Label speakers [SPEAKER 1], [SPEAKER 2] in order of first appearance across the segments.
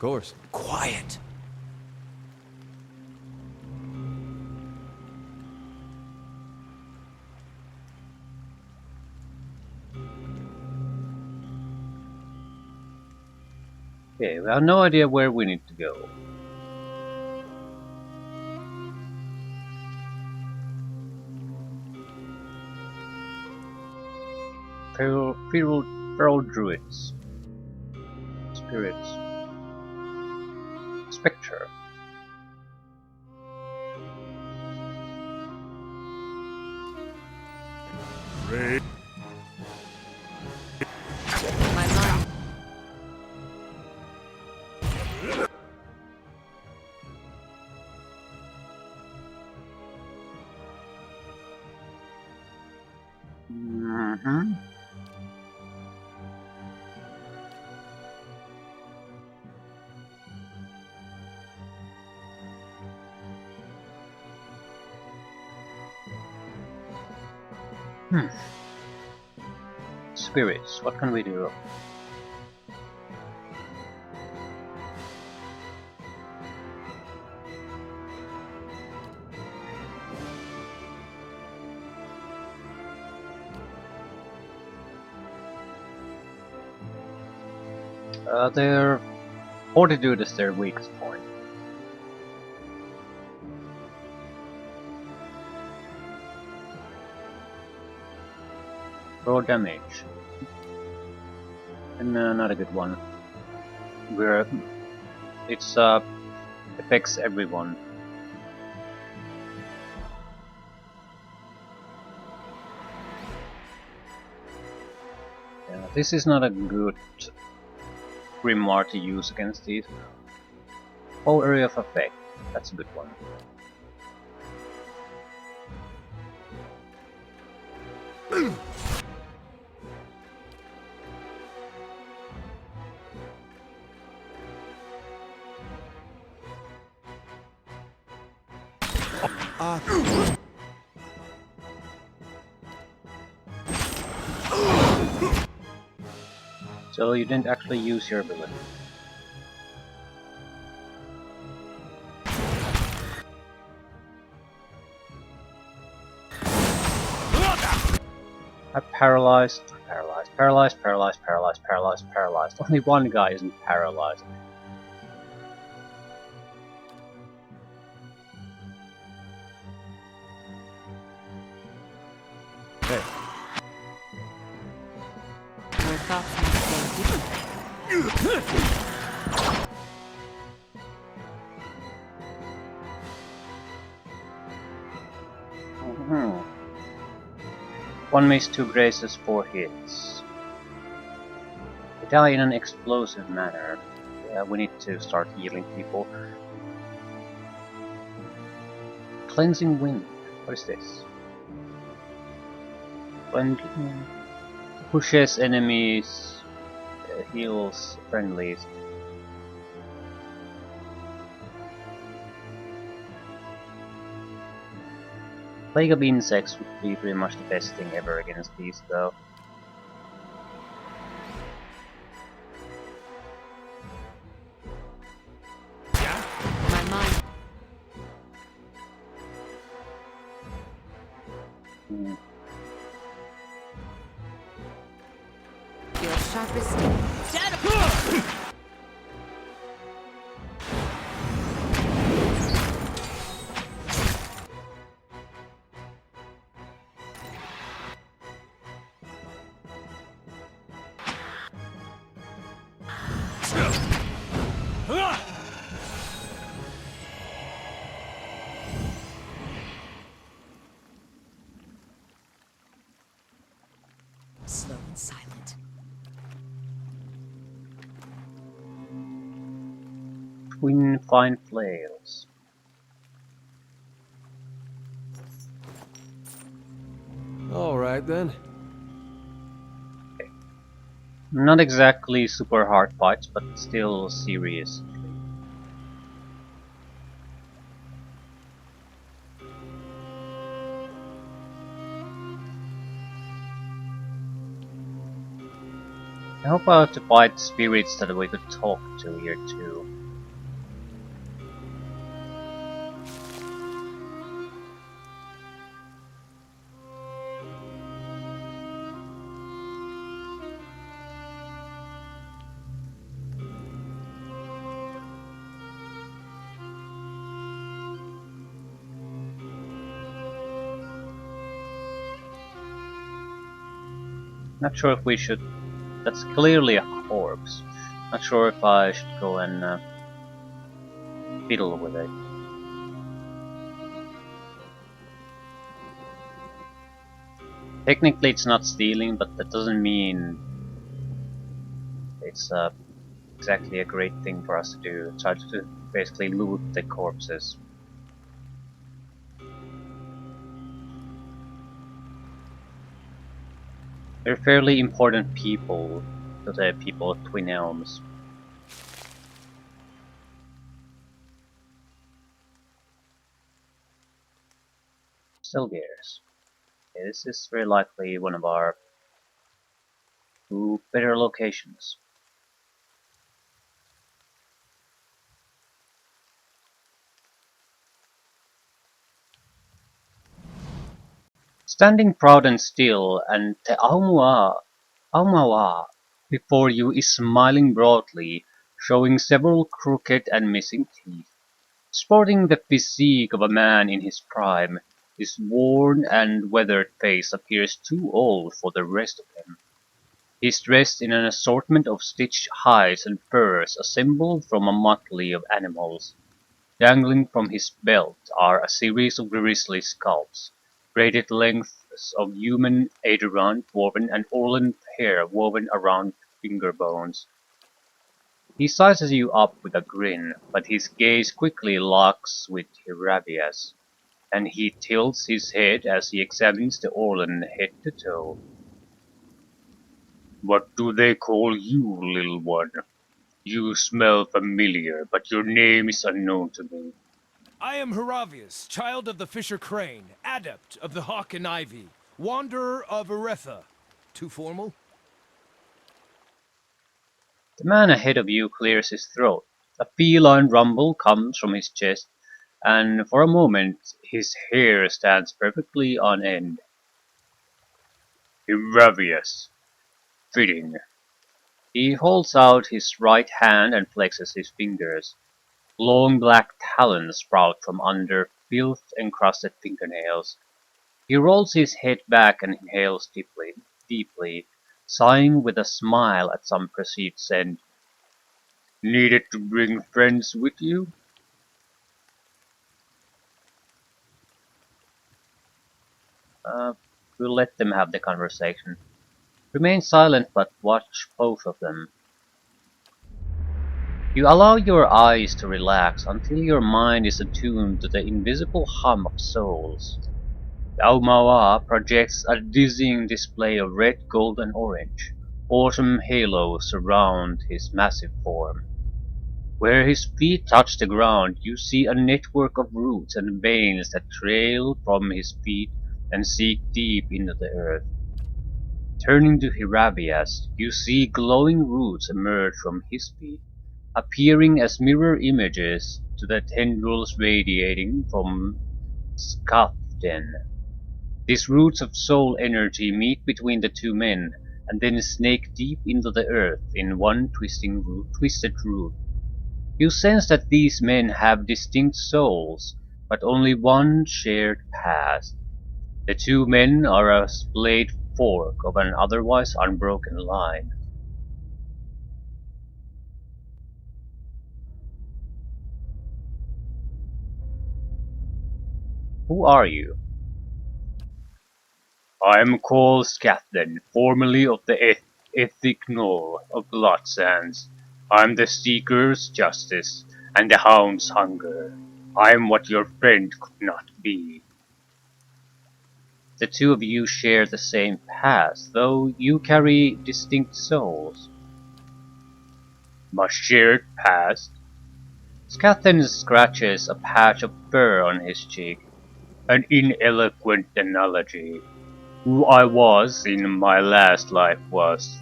[SPEAKER 1] course.
[SPEAKER 2] Quiet.
[SPEAKER 3] Okay, we have no idea where we need to go. Feral druids. Spirits. Spectre.
[SPEAKER 4] My mind.
[SPEAKER 3] Mm-hmm. Spirits, what can we do? Their fortitude is their weakest point. Raw damage. And not a good one. Where it's affects everyone. Yeah, this is not a good Grimoire to use against these. Whole area of effect. That's a good one. So you didn't actually use your ability. Paralyzed. Only one guy isn't paralyzed.
[SPEAKER 1] Hey.
[SPEAKER 4] Your thoughts must stay hidden.
[SPEAKER 3] One miss, two graces, 4 hits. They die in an explosive manner. Yeah, we need to start healing people. Cleansing wind. What is this? When pushes enemies, heals friendlies. Plague of insects would be pretty much the best thing ever against these, though.
[SPEAKER 4] My mind. Your sharpest. Slow and silent.
[SPEAKER 3] Twin fine flails.
[SPEAKER 1] All right then.
[SPEAKER 3] Not exactly super hard fights, but still serious. How about to fight spirits that we could talk to here too? Not sure if we should... That's clearly a corpse. Not sure if I should go and fiddle with it. Technically it's not stealing, but that doesn't mean it's exactly a great thing for us to do. Try to basically loot the corpses. They're fairly important people to the people of Twin Elms. Still gears. Okay, this is very likely one of our better locations. Standing proud and still, and the Aumawa before you is smiling broadly, showing several crooked and missing teeth. Sporting the physique of a man in his prime, his worn and weathered face appears too old for the rest of him. He is dressed in an assortment of stitched hides and furs assembled from a motley of animals. Dangling from his belt are a series of grisly scalps, braided lengths of human adirond woven and orland hair woven around finger bones. He sizes you up with a grin, but his gaze quickly locks with Hiravias, and he tilts his head as he examines the orland head to toe. "What do they call you, little one? You smell familiar, but your name is unknown to me."
[SPEAKER 2] I am Heravius, child of the Fisher Crane, adept of the Hawk and Ivy, wanderer of Eretha. Too formal?
[SPEAKER 3] The man ahead of you clears his throat. A feline rumble comes from his chest, and for a moment his hair stands perfectly on end. "Heravius. Fitting." He holds out his right hand and flexes his fingers. Long black talons sprout from under filth-encrusted fingernails. He rolls his head back and inhales deeply, sighing with a smile at some perceived scent. "Needed to bring friends with you?" We'll let them have the conversation. Remain silent but watch both of them. You allow your eyes to relax until your mind is attuned to the invisible hum of souls. Aumawa projects a dizzying display of red, gold, and orange. Autumn halos surround his massive form. Where his feet touch the ground, you see a network of roots and veins that trail from his feet and seek deep into the earth. Turning to Hirabias, you see glowing roots emerge from his feet, appearing as mirror images to the tendrils radiating from Skafden. These roots of soul energy meet between the two men, and then snake deep into the earth in one twisted root. You sense that these men have distinct souls, but only one shared past. The two men are a splayed fork of an otherwise unbroken line. Who are you? "I am called Scathen, formerly of the Ethic Knoll of Bloodsands. I am the Seeker's Justice, and the Hound's Hunger. I am what your friend could not be." The two of you share the same past, though you carry distinct souls. "My shared past?" Scathen scratches a patch of fur on his cheek. "An ineloquent analogy. Who I was in my last life was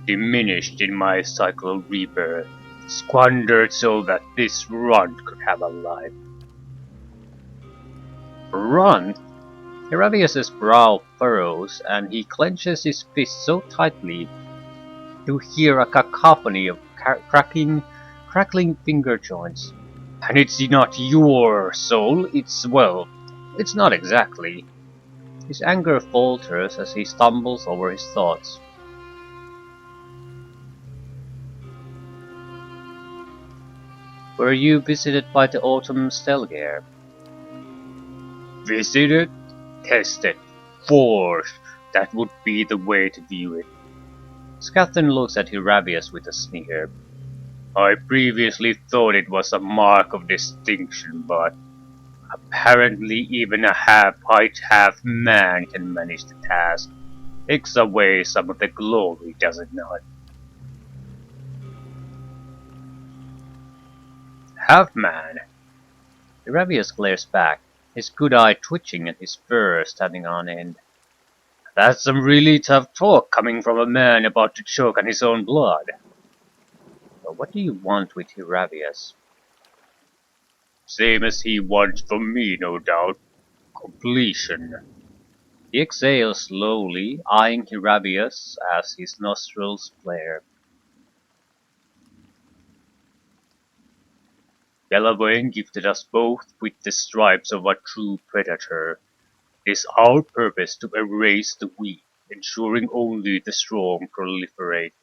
[SPEAKER 3] diminished in my cycle rebirth, squandered so that this runt could have a life." "Runt?" Heravius's brow furrows, and he clenches his fist so tightly you hear a cacophony of crackling finger joints. "And it's not your soul, it's not exactly." His anger falters as he stumbles over his thoughts. Were you visited by the Autumn Stelgare? Visited? Tested? Forced? That would be the way to view it. Scathan looks at Hiravius with a sneer. I previously thought it was a mark of distinction, but apparently even a half-height, half-man can manage the task. Takes away some of the glory, does it not? Half-man? Hiravius glares back, his good eye twitching and his fur standing on end. That's some really tough talk coming from a man about to choke on his own blood. But what do you want with Hiravius? Same as he wants from me, no doubt. Completion. He exhales slowly, eyeing Hiravius as his nostrils flare. Delaware gifted us both with the stripes of a true predator. It is our purpose to erase the weak, ensuring only the strong proliferate.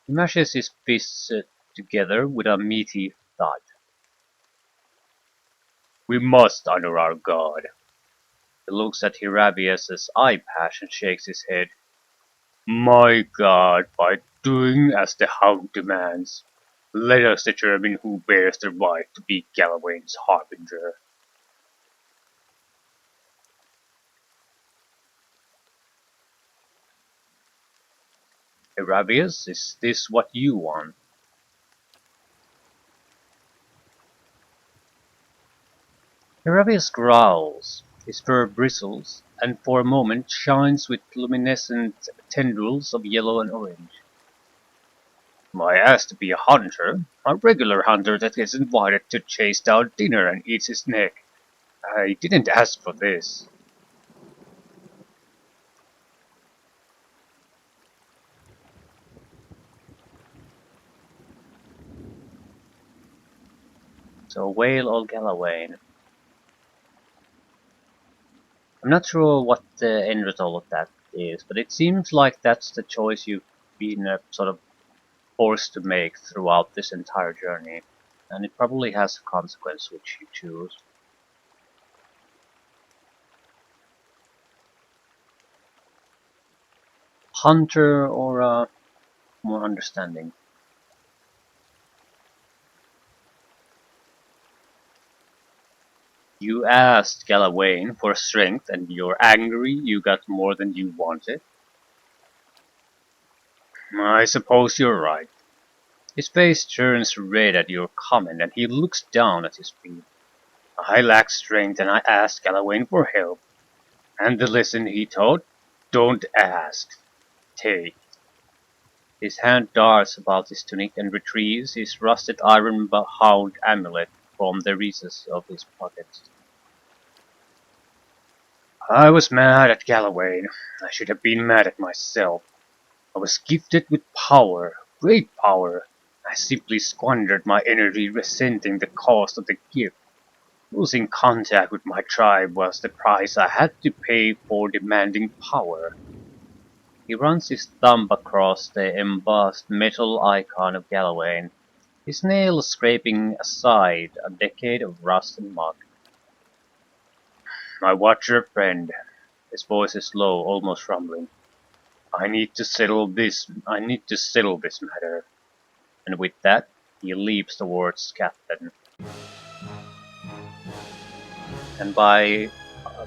[SPEAKER 3] He mashes his fists together with a meaty thud. We must honor our god. He looks at Hiravius' eye patch and shakes his head. My god, by doing as the Hound demands, let us determine who bears the right to be Galawain's harbinger. Hiravius, is this what you want? Hiravius growls, his fur bristles, and for a moment shines with luminescent tendrils of yellow and orange. I asked to be a hunter, a regular hunter that gets invited to chase down dinner and eats his neck. I didn't ask for this. So whale or Galawain? I'm not sure what the end result of that is, but it seems like that's the choice you've been sort of forced to make throughout this entire journey. And it probably has a consequence which you choose. Hunter or more understanding? You asked Galawain for strength and you're angry you got more than you wanted? I suppose you're right. His face turns red at your comment and he looks down at his feet. I lack strength and I asked Galawain for help. And the lesson he taught? Don't ask. Take. His hand darts about his tunic and retrieves his rusted iron-bound amulet from the recess of his pocket. I was mad at Galawain. I should have been mad at myself. I was gifted with power, great power. I simply squandered my energy resenting the cost of the gift. Losing contact with my tribe was the price I had to pay for demanding power. He runs his thumb across the embossed metal icon of Galawain, his nails scraping aside a decade of rust and muck. My watcher friend, his voice is low, almost rumbling. I need to settle this matter. And with that, he leaps towards Captain. And by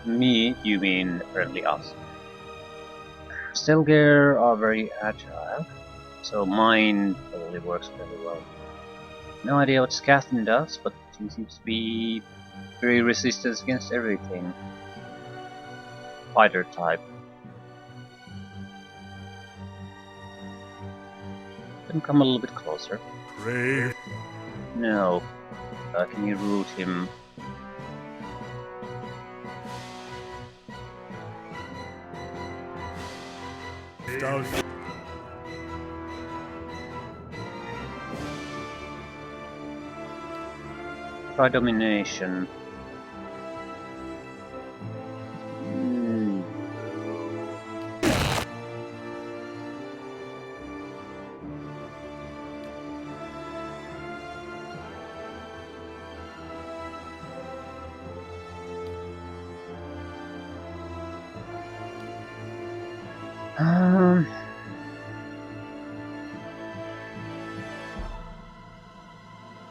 [SPEAKER 3] me, you mean apparently us. Stelgare are very agile, so mine probably works very well. No idea what Scathan does, but he seems to be very resistant against everything. Fighter type. Then come a little bit closer.
[SPEAKER 1] Brave.
[SPEAKER 3] No. Can you root him?
[SPEAKER 1] Down.
[SPEAKER 3] Try domination. Um,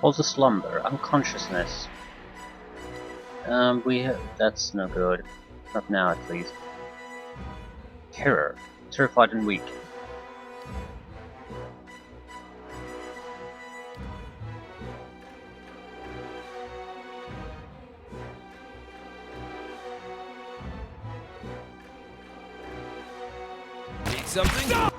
[SPEAKER 3] also slumber, unconsciousness. That's no good. Not now, at least. Terror, terrified and weak.
[SPEAKER 2] Need something?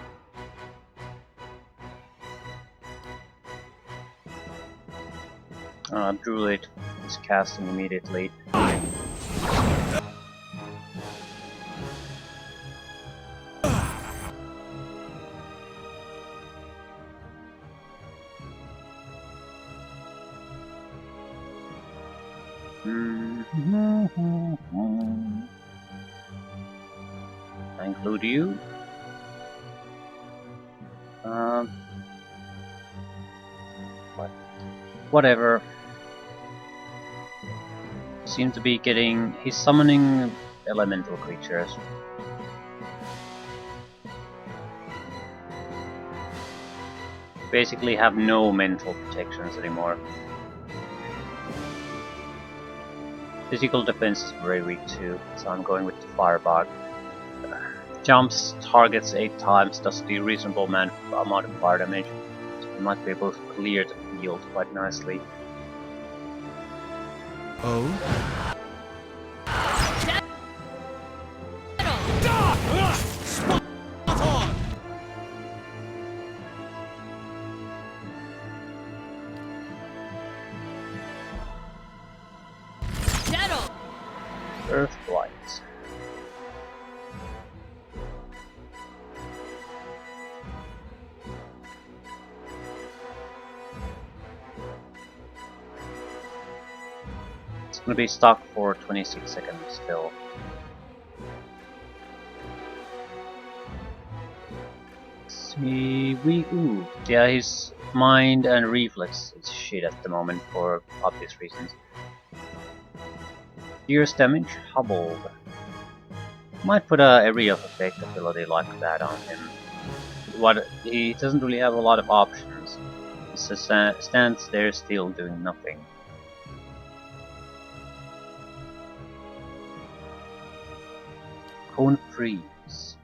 [SPEAKER 3] Druid is casting immediately. I include you. Whatever. Seems to be getting. He's summoning elemental creatures. Basically have no mental protections anymore. Physical defense is very weak too, so I'm going with the Firebug. Jumps targets 8 times, does the reasonable amount of fire damage. So we might be able to clear the field quite nicely.
[SPEAKER 2] Oh?
[SPEAKER 3] Earthblight. It's gonna be stuck for 26 seconds still. Ooh, yeah, his mind and reflex is shit at the moment for obvious reasons. Fierce damage, hobbled. Might put a area of effect ability like that on him. He doesn't really have a lot of options. He just stands there still doing nothing. Cone freeze.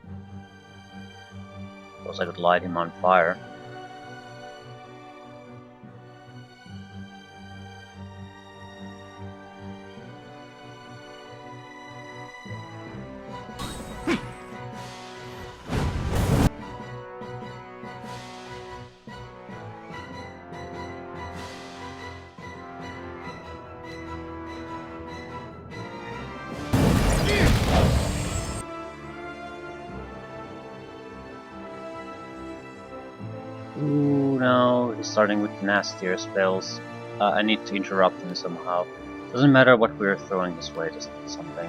[SPEAKER 3] Suppose I could light him on fire. Ooh, no, he's starting with nastier spells. I need to interrupt him somehow. Doesn't matter what we're throwing his way, just something.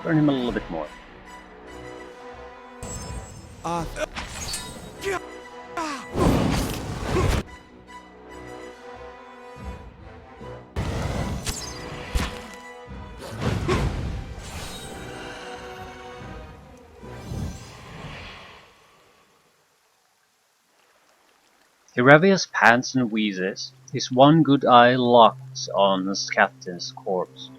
[SPEAKER 3] Burn him a little bit more. Hiravius pants and wheezes, his one good eye locked on his captain's corpse.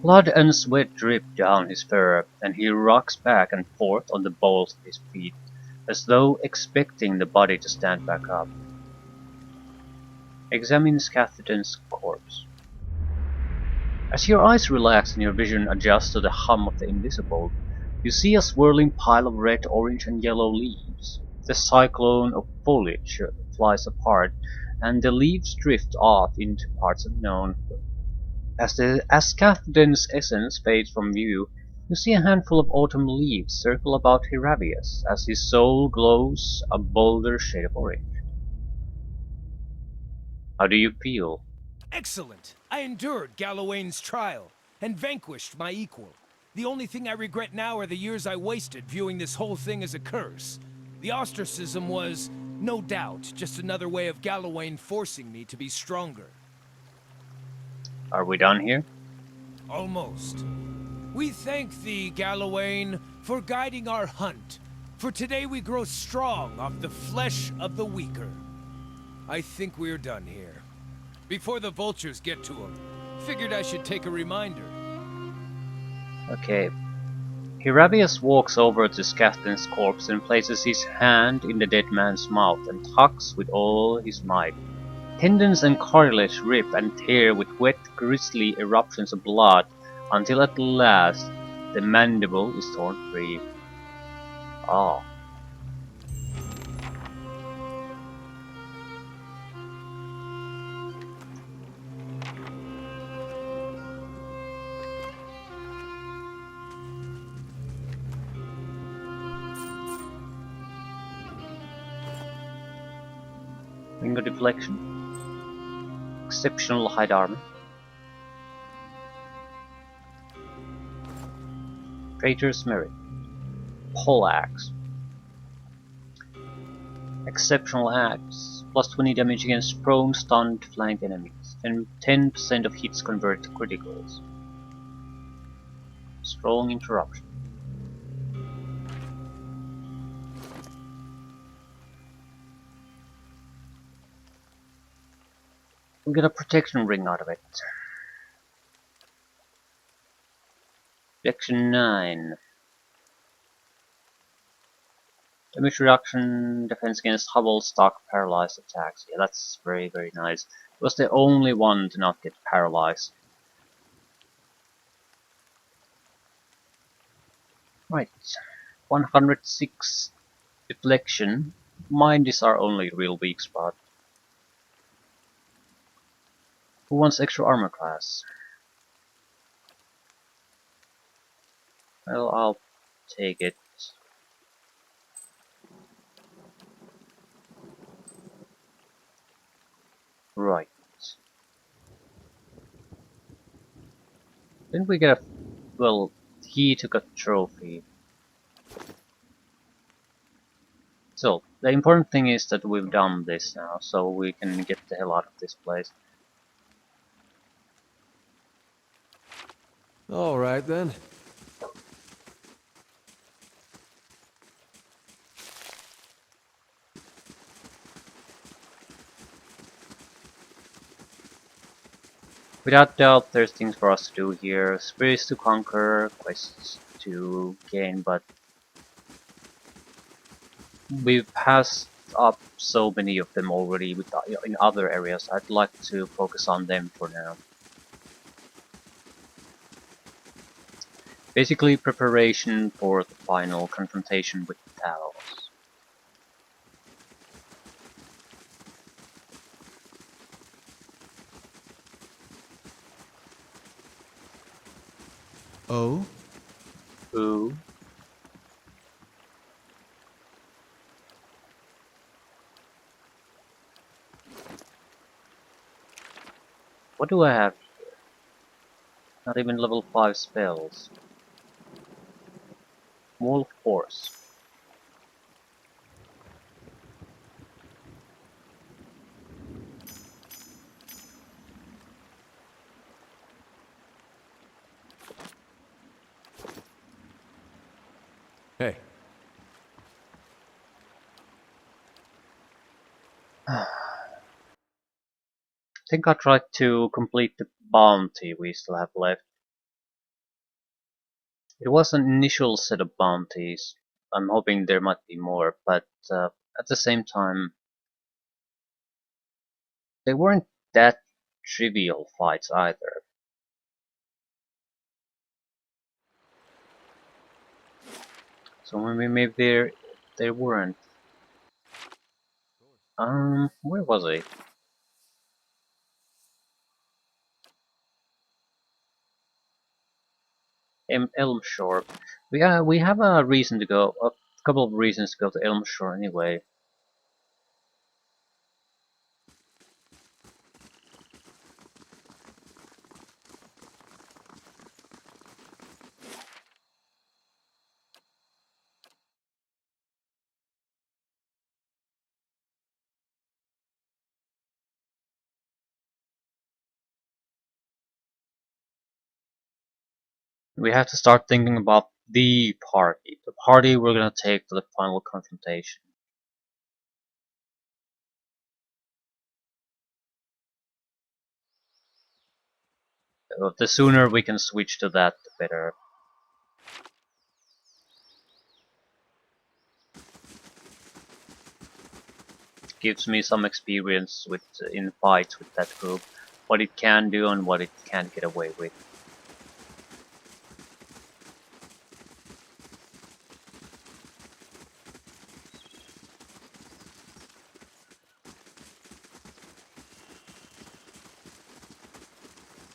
[SPEAKER 3] Blood and sweat drip down his fur, and he rocks back and forth on the balls of his feet, as though expecting the body to stand back up. Examines Catherine's corpse. As your eyes relax and your vision adjusts to the hum of the invisible, you see a swirling pile of red, orange, and yellow leaves. The cyclone of foliage flies apart, and the leaves drift off into parts unknown. As Catherine's essence fades from view, you see a handful of autumn leaves circle about Hiravius as his soul glows a bolder shade of orange. How do you feel?
[SPEAKER 2] Excellent! I endured Gallowayne's trial and vanquished my equal. The only thing I regret now are the years I wasted viewing this whole thing as a curse. The ostracism was, no doubt, just another way of Gallowayne forcing me to be stronger.
[SPEAKER 3] Are we done here?
[SPEAKER 2] Almost. We thank thee, Gallowayne, for guiding our hunt. For today we grow strong off the flesh of the weaker. I think we're done here. Before the vultures get to him, figured I should take a reminder.
[SPEAKER 3] Okay. Hirabius walks over to Scathen's corpse and places his hand in the dead man's mouth and tugs with all his might. Tendons and cartilage rip and tear with wet, grisly eruptions of blood until at last the mandible is torn free. Ah. Ring of deflection. Exceptional height armor. Traitor's merit. Poleaxe. Exceptional axe. Plus 20 damage against prone, stunned, flanked enemies. And 10% of hits convert to criticals. Strong interruption. We get a protection ring out of it. Section 9. Damage reduction, defense against hobble, stuck, paralyzed attacks. Yeah, that's very, very nice. It was the only one to not get paralyzed. Right. 106 deflection. Mind is our only real weak spot. Who wants extra armor class? Well, I'll take it. Right. Didn't we get a... well, he took a trophy. So, the important thing is that we've done this now, so we can get the hell out of this place.
[SPEAKER 5] All right then.
[SPEAKER 3] Without doubt, there's things for us to do here. Spirits to conquer, quests to gain, but we've passed up so many of them already with, in other areas. I'd like to focus on them for now. Basically, preparation for the final confrontation with Talos.
[SPEAKER 5] Oh?
[SPEAKER 3] Ooh. What do I have here? Not even level 5 spells. Wolf Force.
[SPEAKER 5] Hey.
[SPEAKER 3] I think I'll try to complete the bounty we still have left. It was an initial set of bounties. I'm hoping there might be more, but at the same time, they weren't that trivial fights either. So maybe they weren't. Where was I? Elmshore. We have a reason to go. A couple of reasons to go to Elmshore anyway. We have to start thinking about the party. The party we're gonna take to the final confrontation. So the sooner we can switch to that, the better. Gives me some experience with in fights with that group, what it can do and what it can't get away with.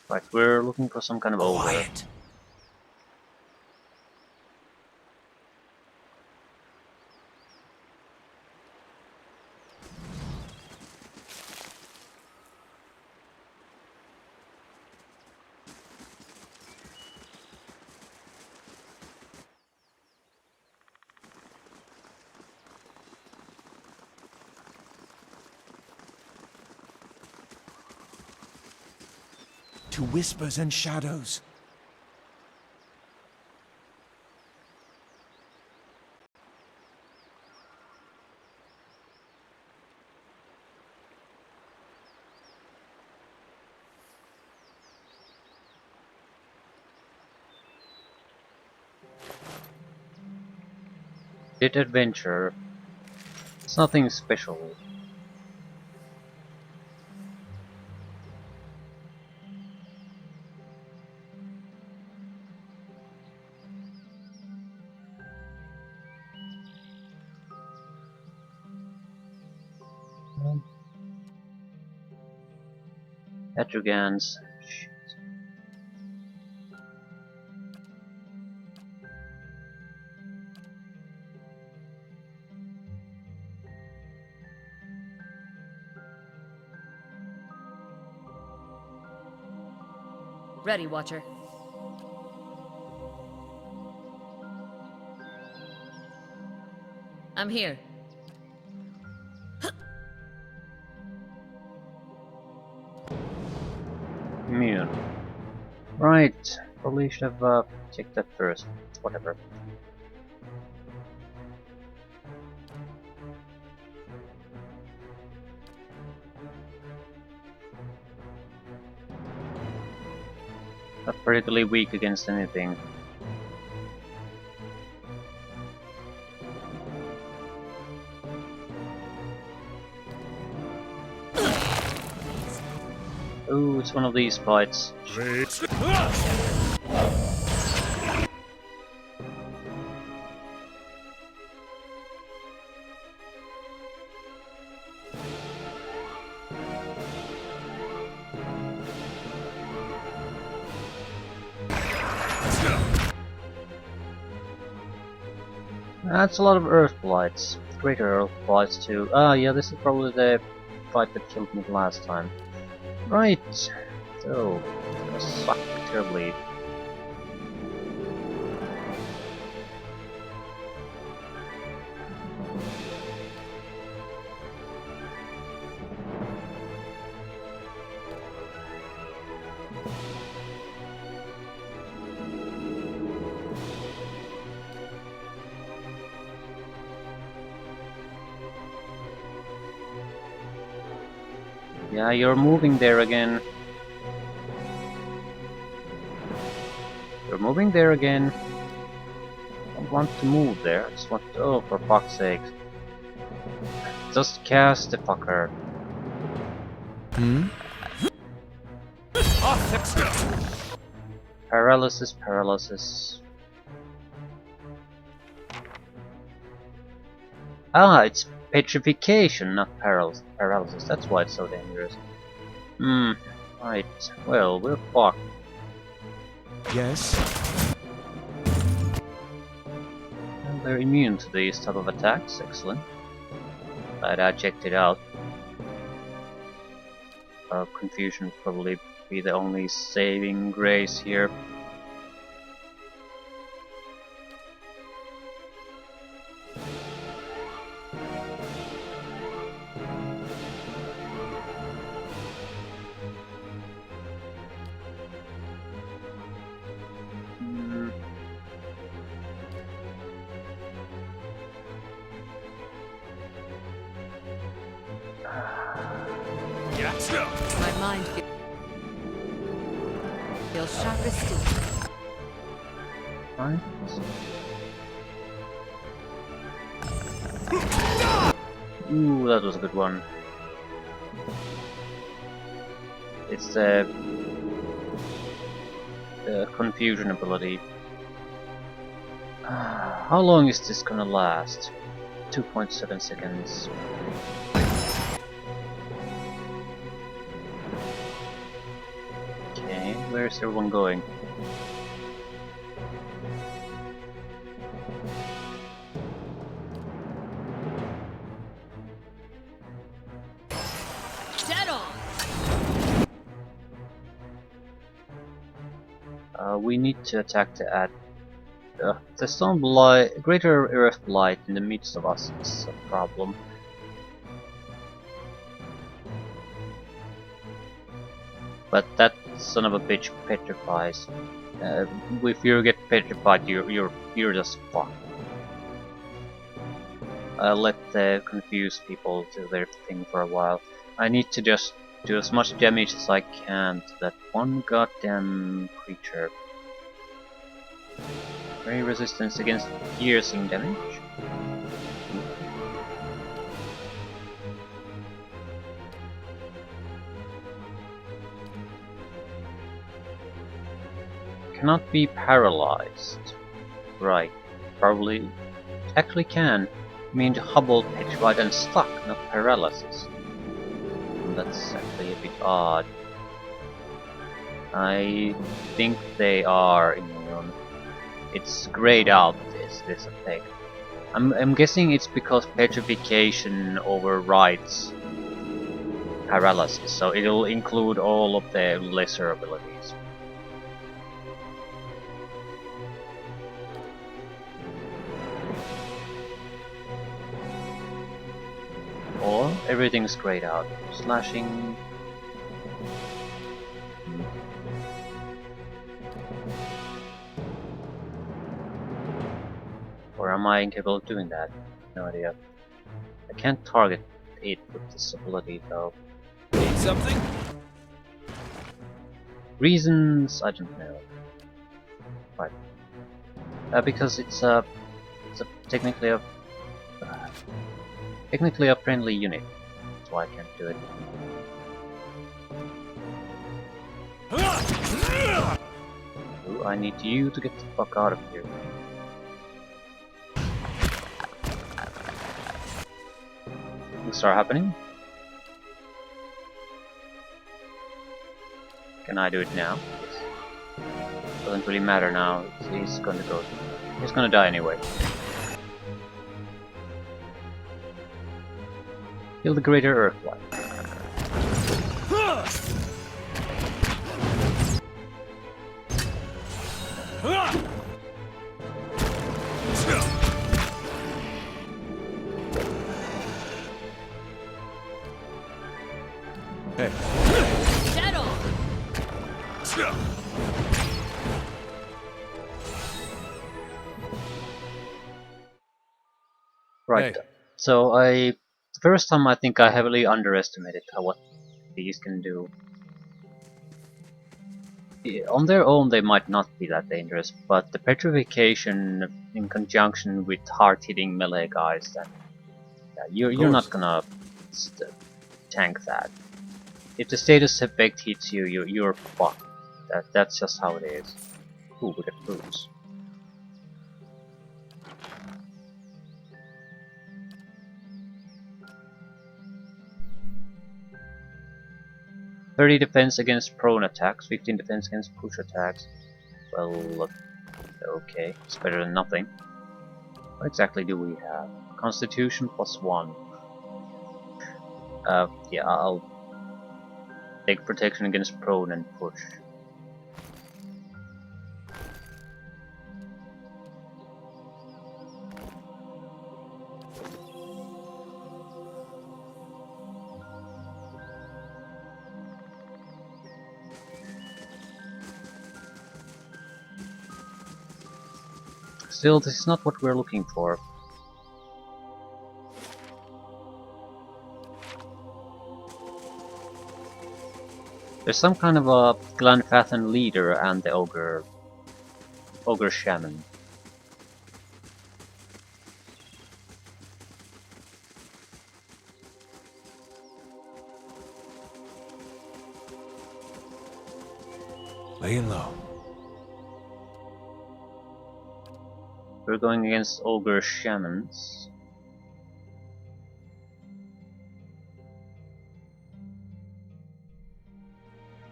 [SPEAKER 3] Right, we're looking for some kind of ogre.
[SPEAKER 2] Quiet. To whispers and shadows.
[SPEAKER 3] Did adventure. It's nothing special. Etrogans.
[SPEAKER 4] Ready, Watcher. I'm here.
[SPEAKER 3] Immune. Right, probably should have checked that first. Whatever. Not particularly weak against anything. Oh, it's one of these fights.
[SPEAKER 1] Wait.
[SPEAKER 3] That's a lot of earth blights. Greater earth blights too. Ah, yeah, this is probably the fight that killed me last time. Right. So, it's gonna suck terribly. Yeah, you're moving there again. You're moving there again. I don't want to move there. I just want to... Oh, for fuck's sake. Just cast the fucker.
[SPEAKER 5] Hmm?
[SPEAKER 3] Paralysis, paralysis. Ah, it's petrification, not paralysis. That's why it's so dangerous. Hmm, right. Well, we're fucked.
[SPEAKER 2] Yes.
[SPEAKER 3] And they're immune to these type of attacks. Excellent. Glad I checked it out. Confusion would probably be the only saving grace here.
[SPEAKER 4] My mind feels sharp as steel.
[SPEAKER 3] Right. Ooh, that was a good one. It's the confusion ability. How long is this gonna last? 2.7 seconds. Okay, where's everyone going?
[SPEAKER 4] Dead on!
[SPEAKER 3] We need to attack the stone blight, greater earth blight in the midst of us is a problem. But that son of a bitch petrifies. If you get petrified, you're just fucked. Let the confused people do their thing for a while. I need to just do as much damage as I can to that one goddamn creature. Very resistance against piercing damage. Cannot be paralyzed. Right. Probably actually can. I mean hobbled, petrified and stuck, not paralysis. That's actually a bit odd. I think they are immune. It's grayed out this effect. I'm guessing it's because petrification overrides paralysis, so it'll include all of the lesser abilities. Or everything's grayed out. Slashing. Or am I incapable of doing that? No idea. I can't target it with this ability though.
[SPEAKER 2] Need something?
[SPEAKER 3] Reasons I don't know. Right. Because it's technically a friendly unit. That's why I can't do it. Ooh, I need you to get the fuck out of here. Things start happening. Can I do it now? Yes. Doesn't really matter now. He's gonna go. He's gonna die anyway. Kill the greater earthlight.
[SPEAKER 5] Hey.
[SPEAKER 4] Dead on!
[SPEAKER 3] Right.
[SPEAKER 5] Hey.
[SPEAKER 3] So the first time I think I heavily underestimated what these can do. On their own they might not be that dangerous, but the petrification in conjunction with hard-hitting melee guys, then you're not gonna tank that. If the status effect hits you, you're fucked. That's just how it is. Ooh, we get boots. "30 defense against prone attacks, 15 defense against push attacks." Well, okay, it's better than nothing. What exactly do we have? Constitution +1. Yeah, I'll take protection against prone and push. Still, this is not what we're looking for. There's some kind of a Glenfathan leader and the ogre shaman.
[SPEAKER 2] Laying low.
[SPEAKER 3] We're going against ogre shamans.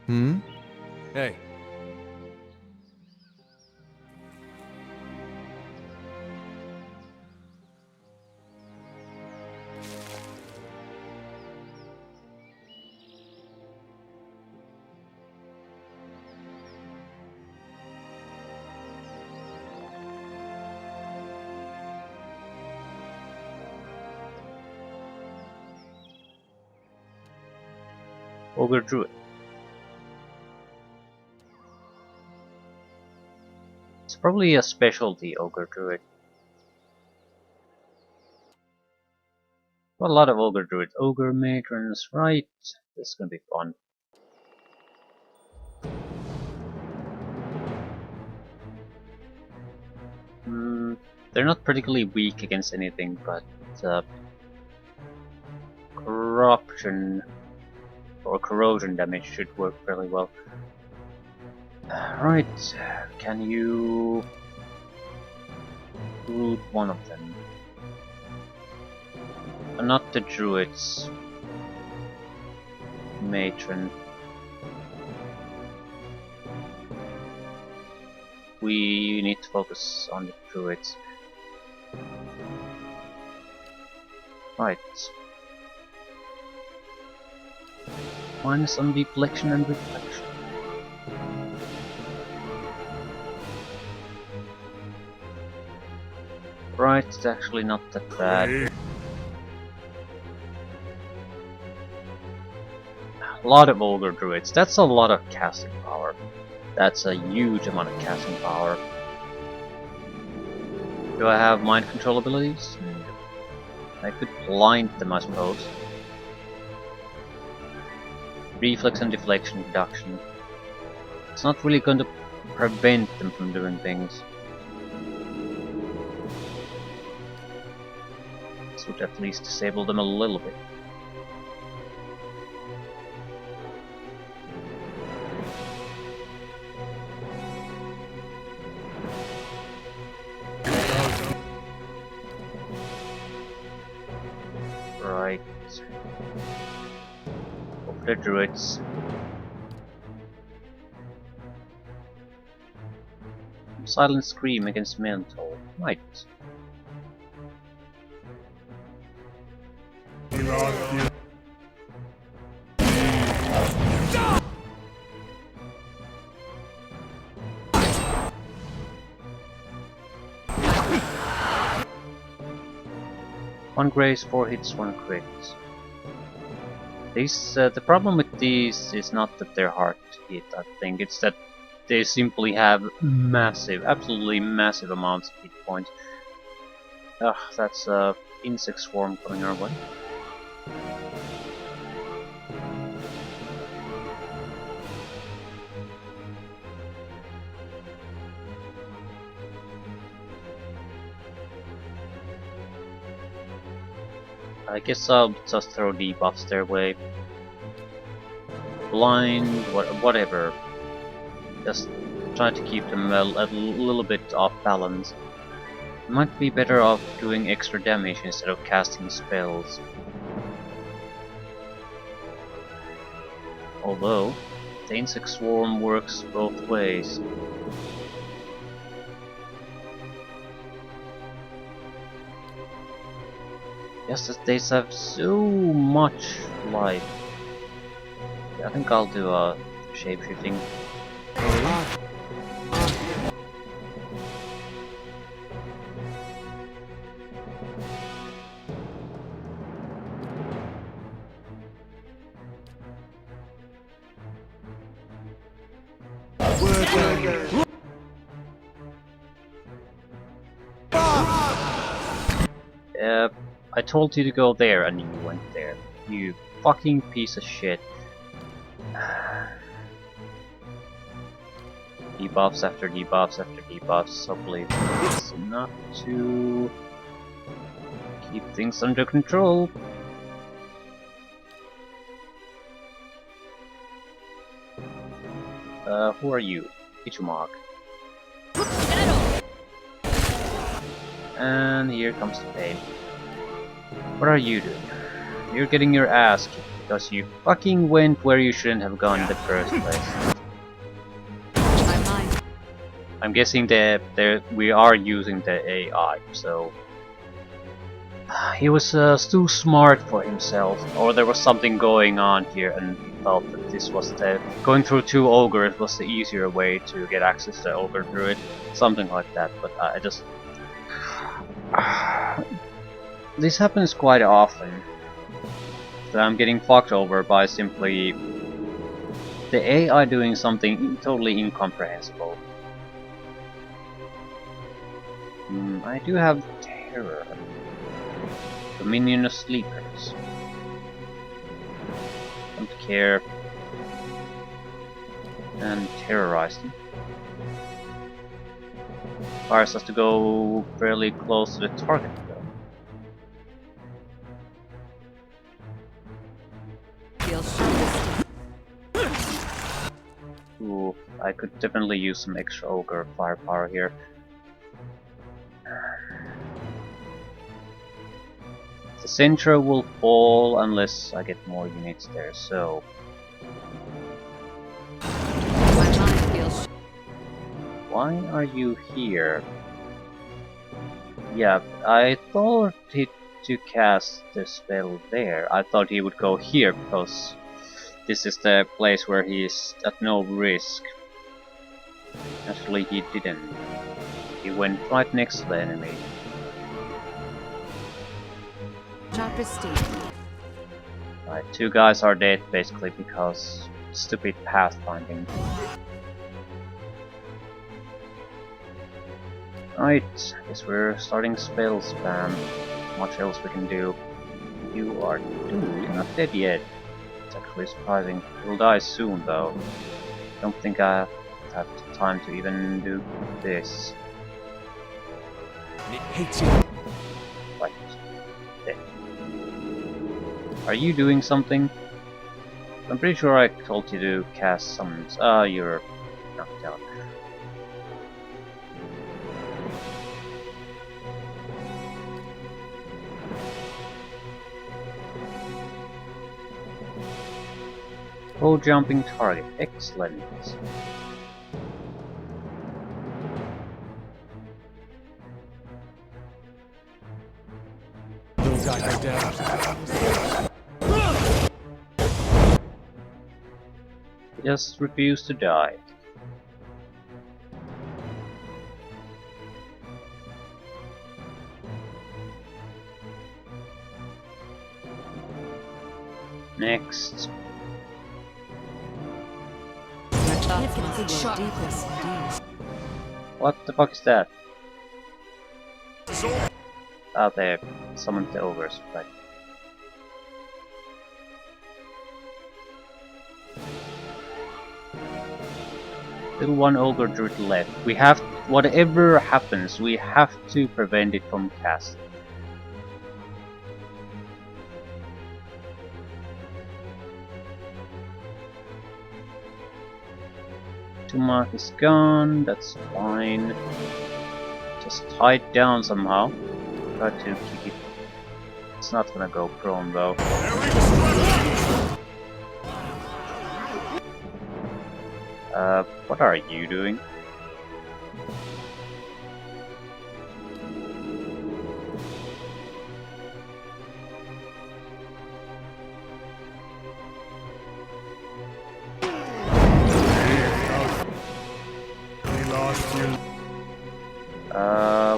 [SPEAKER 5] Hmm?
[SPEAKER 2] Hey.
[SPEAKER 3] Ogre druid. It's probably a specialty ogre druid. Well, a lot of ogre druids. Ogre matrons, right? This is gonna be fun. They're not particularly weak against anything, but corruption or corrosion damage should work fairly well. Right, can you root one of them? Not the druids. Matron. We need to focus on the druids. Right. Minus on deflection and reflection. Right, it's actually not that bad.
[SPEAKER 1] Hey.
[SPEAKER 3] A lot of ogre druids. That's a lot of casting power. That's a huge amount of casting power. Do I have mind control abilities? I could blind them, I suppose. Reflex and deflection reduction. It's not really going to prevent them from doing things. This would at least disable them a little bit. Right. Over the druids. Silent scream against mental. Right.
[SPEAKER 1] He lost you.
[SPEAKER 3] One grace, 4 hits, 1 crit. These, the problem with these is not that they're hard to hit, I think, it's that they simply have massive, absolutely massive amounts of hit points. Ugh, that's a insect swarm coming our way. I guess I'll just throw debuffs their way. Blind, whatever. Just try to keep them a little bit off balance. Might be better off doing extra damage instead of casting spells. Although, the insect swarm works both ways. Yes, they have so much life. Yeah, I think I'll do a shapeshifting. I told you to go there and you went there. You fucking piece of shit. Debuffs after debuffs after debuffs. Hopefully it's enough to keep things under control. Who are you? Ichumag.
[SPEAKER 4] Settle!
[SPEAKER 3] And here comes the pain. What are you doing? You're getting your ass kicked because you fucking went where you shouldn't have gone in the first place.
[SPEAKER 4] My mind.
[SPEAKER 3] I'm guessing that we are using the AI, so he was too smart for himself, or there was something going on here, and he felt that this was the going through 2 ogres was the easier way to get access to the ogre druid, something like that. But I just this happens quite often. That I'm getting fucked over by simply the AI doing something totally incomprehensible. I do have terror. Dominion of Sleepers. Don't care. And terrorize them. Requires us to go fairly close to the target though.
[SPEAKER 4] Feel sharp as steel.
[SPEAKER 3] Ooh, I could definitely use some extra ogre firepower here. The Centra will fall unless I get more units there, so...
[SPEAKER 4] My mind feels
[SPEAKER 3] Why are you here? Yeah, I thought to cast the spell there. I thought he would go here because this is the place where he is at no risk. Actually, he didn't. He went right next to the enemy.
[SPEAKER 4] sharp as steel.
[SPEAKER 3] Right, 2 guys are dead basically because stupid pathfinding. Right, guess we're starting spell spam. Much else we can do. You are... Ooh, you're not dead yet. It's actually surprising. You'll die soon though. Don't think I have time to even do this.
[SPEAKER 2] It hates you.
[SPEAKER 3] Right. Dead. Are you doing something? I'm pretty sure I told you to cast summons. Ah, you're knocked out. Oh, jumping target. Excellent.
[SPEAKER 2] Little guy go down.
[SPEAKER 3] Just refuse to die. Next.
[SPEAKER 4] Good shot. Deepest indeed.
[SPEAKER 3] What the fuck is that? Ah, they summoned the ogres, right. Still 1 ogre druid left. We have, whatever happens, we have to prevent it from casting. Tumark is gone, that's fine. Just tie it down somehow. Try to keep it. It's not gonna go prone though. What are you doing?
[SPEAKER 1] We lost you.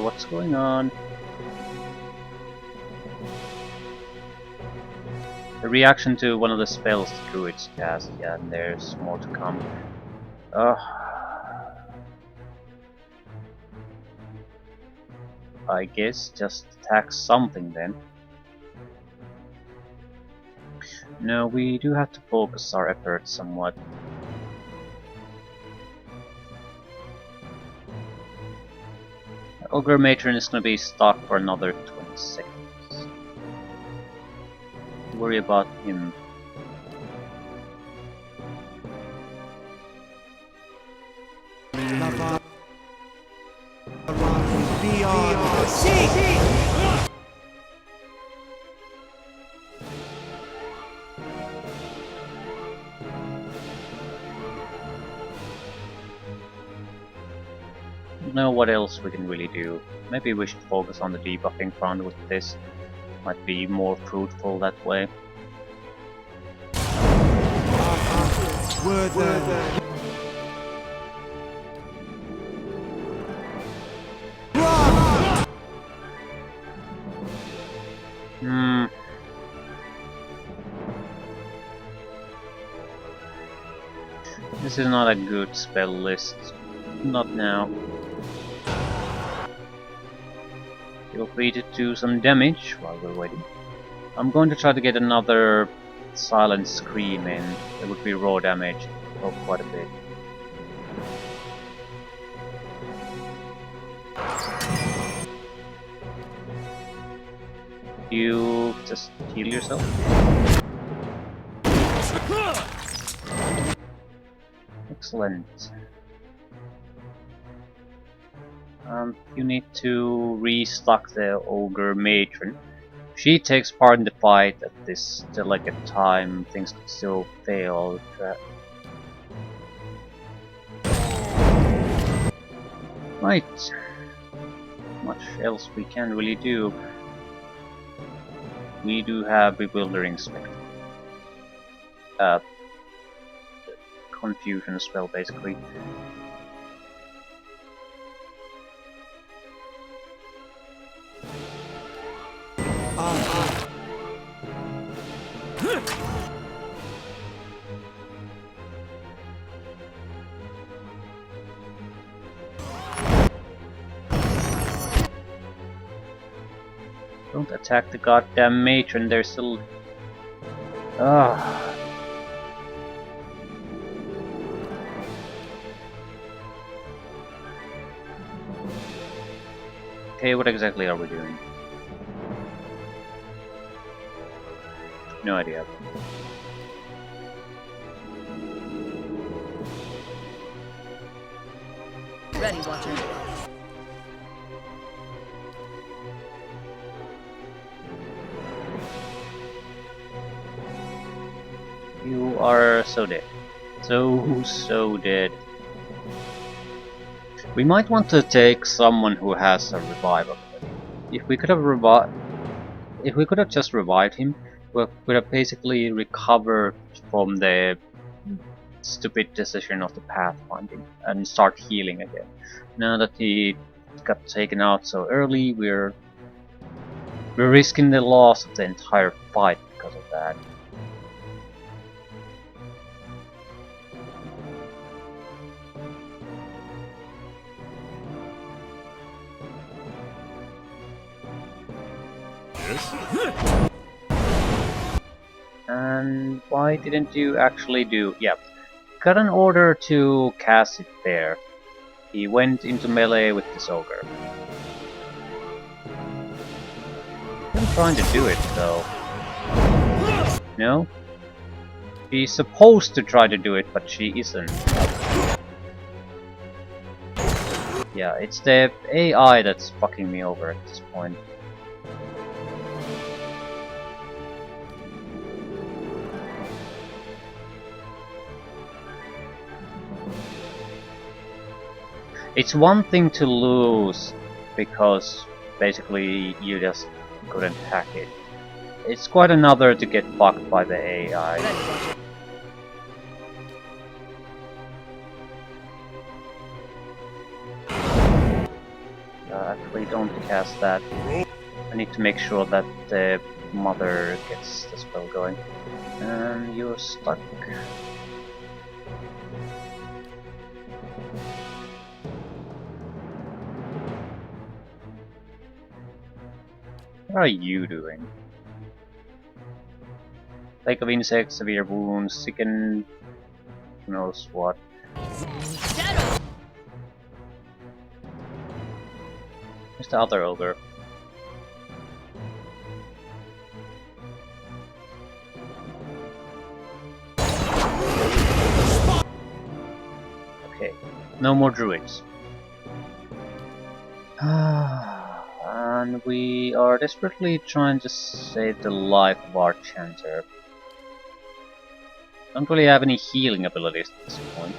[SPEAKER 3] What's going on? The reaction to one of the spells the druids cast, yeah, and there's more to come. I guess just attack something then. No, we do have to focus our efforts somewhat. Ogre Matron is gonna be stuck for another 20 seconds. Don't worry about him. Don't know what else we can really do. Maybe we should focus on the debuffing front with this. Might be more fruitful that way. Hmm. This is not a good spell list. Not now. Feel free to do some damage while we're waiting. I'm going to try to get another silent scream in. It would be raw damage of quite a bit. You just heal yourself. Excellent. You need to restock the Ogre Matron. She takes part in the fight at this delicate time. Things could still fail. Right. Much else we can really do. We do have Bewildering Spectre. Confusion spell, basically. Don't attack the goddamn matron, they're still... Ah. Okay, what exactly are we doing? No idea.
[SPEAKER 4] Ready, Watcher.
[SPEAKER 3] You are so dead. So dead. We might want to take someone who has a revival. If we could have just revived him, we could have basically recovered from the stupid decision of the pathfinding and start healing again. Now that he got taken out so early, we're risking the loss of the entire fight because of that. And why didn't you actually do... Yep. Got an order to cast it there. He went into melee with this ogre. I'm trying to do it though. No? She's supposed to try to do it, but she isn't. Yeah, it's the AI that's fucking me over at this point. It's one thing to lose because basically you just couldn't hack it. It's quite another to get fucked by the AI. Actually don't cast that. I need to make sure that the mother gets the spell going. And you're stuck. What are you doing? Plague of insects, severe wounds, sicken... who knows what. Where's the other ogre? Okay, no more druids. And we are desperately trying to save the life of our chanter. Don't really have any healing abilities at this point.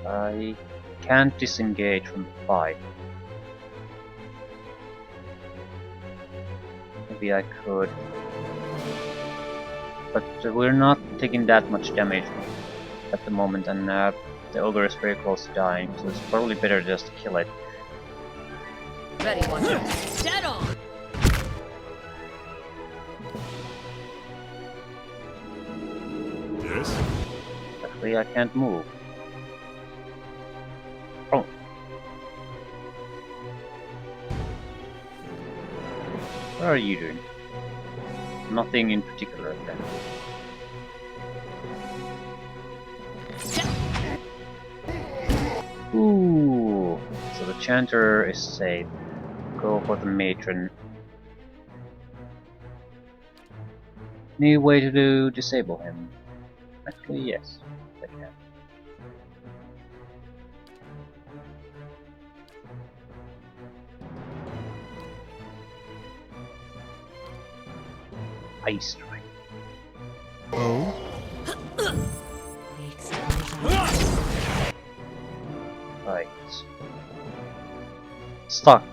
[SPEAKER 3] I can't disengage from the fight. Maybe I could. But we're not taking that much damage at the moment, and the ogre is very close to dying, so it's probably better just to kill it.
[SPEAKER 4] Ready, one. Dead on!
[SPEAKER 1] Yes?
[SPEAKER 3] Actually, I can't move. Oh. What are you doing? Nothing in particular then. Ooh, so the chanter is safe. Go for the matron. Any way to disable him? Actually, yes, I can. Ice strike.
[SPEAKER 5] Oh?
[SPEAKER 3] Right. Stuck.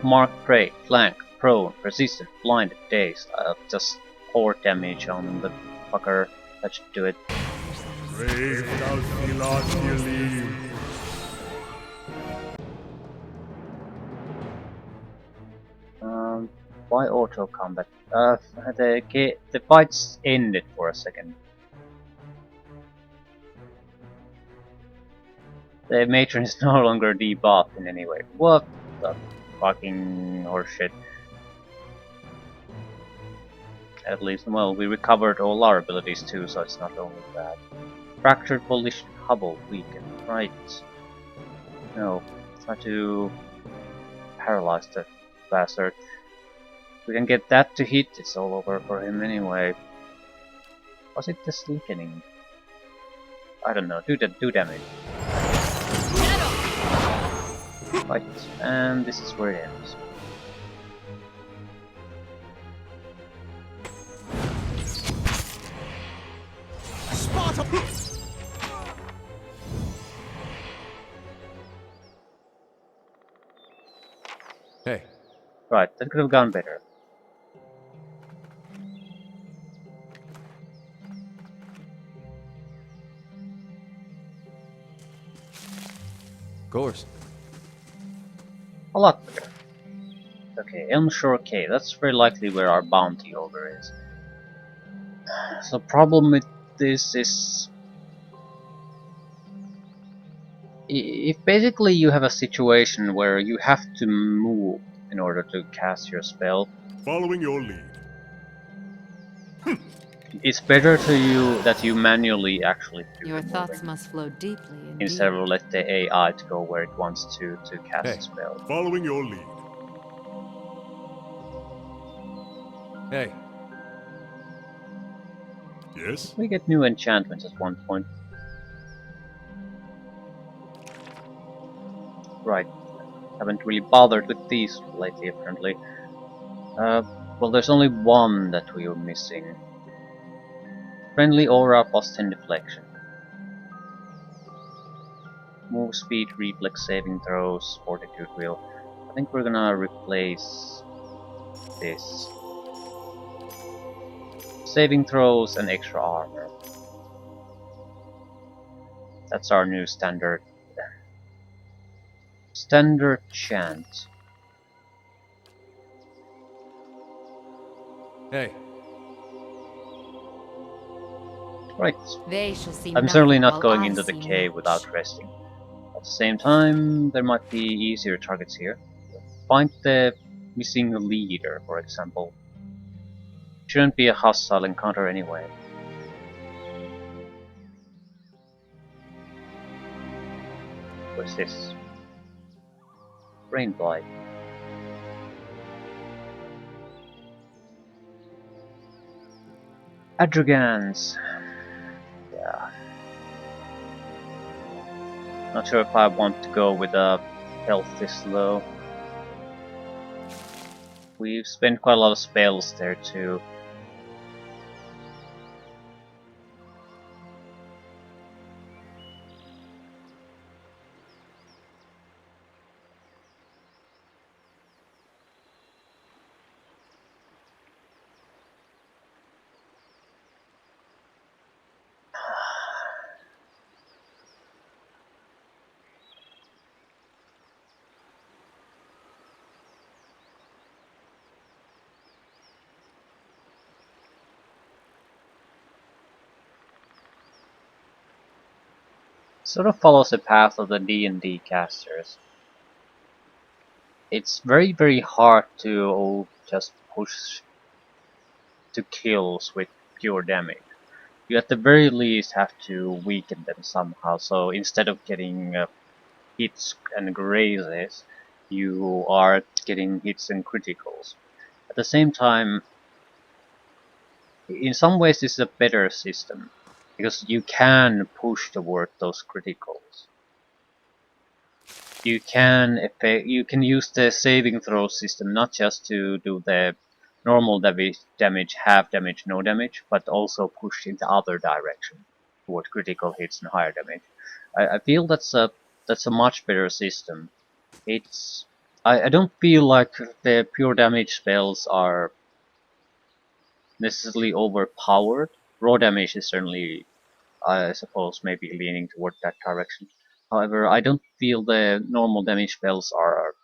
[SPEAKER 3] Mark prey. Flank. Prone. Resistant. Blinded. Dazed. Just 4 damage on the fucker. That should do it.
[SPEAKER 1] Brave thou celestial leave.
[SPEAKER 3] Why auto combat? The fights ended for a second. The matron is no longer debuffed in any way. What the fucking horseshit. At least, well, we recovered all our abilities too, so it's not only that. Fractured Volition Hubble weakened. Right. No. Try to paralyze the bastard. If we can get that to hit, it's all over for him anyway. Was it the slickening? I don't know. Do damage. Right, and this is where it ends.
[SPEAKER 5] Hey.
[SPEAKER 3] Right, that could have gone better.
[SPEAKER 5] Of course.
[SPEAKER 3] A lot better. Okay, Elmshore Cave. That's very likely where our bounty ogre is. So problem with this is... if basically you have a situation where you have to move in order to cast your spell,
[SPEAKER 1] Following your lead.
[SPEAKER 3] it's better to you that you manually actually do
[SPEAKER 4] Your
[SPEAKER 3] the
[SPEAKER 4] thoughts
[SPEAKER 3] moving,
[SPEAKER 4] must flow deeply indeed.
[SPEAKER 3] instead of let the AI to go where it wants to cast
[SPEAKER 5] Hey.
[SPEAKER 3] a spell.
[SPEAKER 1] Following your lead.
[SPEAKER 5] Hey.
[SPEAKER 1] Yes?
[SPEAKER 3] We get new enchantments at one point. Right. Haven't really bothered with these lately, apparently. Well, there's only one that we are missing. Friendly aura plus 10 deflection. Move speed, reflex saving throws, fortitude wheel. I think we're gonna replace this. Saving throws and extra armor. That's our new standard. Standard chant.
[SPEAKER 5] Hey.
[SPEAKER 3] Right.
[SPEAKER 4] They shall see
[SPEAKER 3] I'm certainly
[SPEAKER 4] nothing
[SPEAKER 3] not
[SPEAKER 4] while
[SPEAKER 3] going
[SPEAKER 4] I
[SPEAKER 3] into the
[SPEAKER 4] see
[SPEAKER 3] cave
[SPEAKER 4] much.
[SPEAKER 3] without resting. At the same time, there might be easier targets here. Find the missing leader, for example. Shouldn't be a hostile encounter anyway. What's this? Rain blight. Adrigans. Yeah. Not sure if I want to go with a health this low. We've spent quite a lot of spells there too. Sort of follows the path of the D&D casters. It's very hard to just push to kills with pure damage. You at the very least have to weaken them somehow, so instead of getting hits and grazes, you are getting hits and criticals. At the same time, in some ways this is a better system, because you can push toward those criticals. You can use the saving throw system not just to do the normal damage, half damage, no damage, but also push in the other direction toward critical hits and higher damage. I feel that's a much better system. I don't feel like the pure damage spells are necessarily overpowered. Raw damage is certainly, I suppose, maybe leaning toward that direction. However, I don't feel the normal damage spells are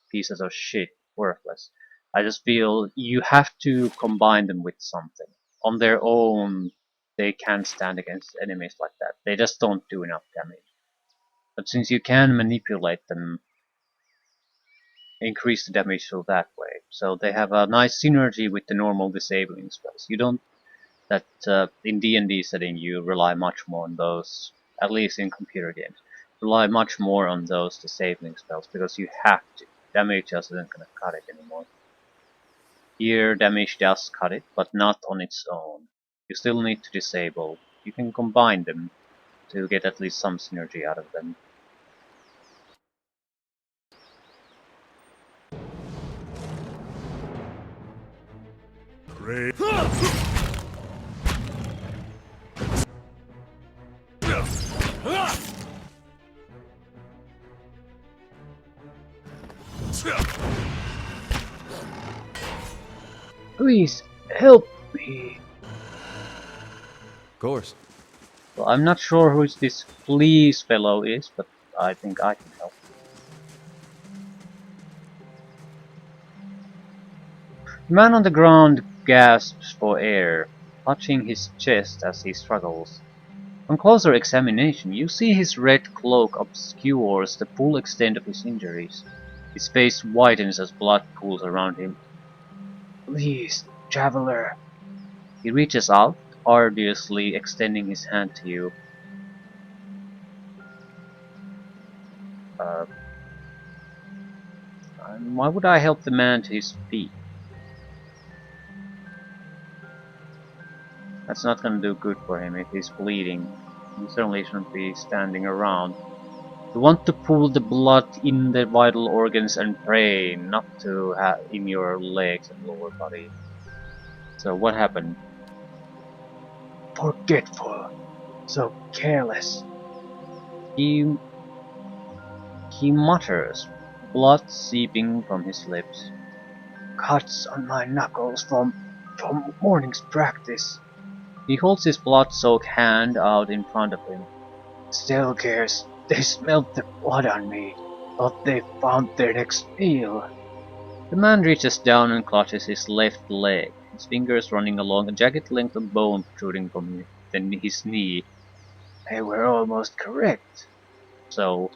[SPEAKER 3] pieces of shit, worthless. I just feel you have to combine them with something. On their own, they can't stand against enemies like that. They just don't do enough damage. But since you can manipulate them, increase the damage through that way. So they have a nice synergy with the normal disabling spells. You don't that in D&D setting you rely much more on those, at least in computer games, rely much more on those disabling spells because you have to. Damage just isn't gonna cut it anymore. Here damage does cut it, but not on its own. You still need to disable. You can combine them to get at least some synergy out of them.
[SPEAKER 1] Brave.
[SPEAKER 3] Please help me.
[SPEAKER 5] Of course.
[SPEAKER 3] Well, I'm not sure who this please fellow is, but I think I can help. The man on the ground gasps for air, clutching his chest as he struggles. On closer examination, you see his red cloak obscures the full extent of his injuries. His face widens as blood pools around him. Please, traveler. He reaches out, arduously extending his hand to you. And why would I help the man to his feet? That's not gonna do good for him if he's bleeding. He certainly shouldn't be standing around. You want to pull the blood in the vital organs and pray, not to have in your legs and lower body. So what happened? Forgetful, so careless. He mutters, blood seeping from his lips. Cuts on my knuckles from morning's practice. He holds his blood-soaked hand out in front of him. Still cares. They smelled the blood on me. Thought they found their next meal. The man reaches down and clutches his left leg, his fingers running along a jagged length of bone protruding from his knee. They were almost correct. So,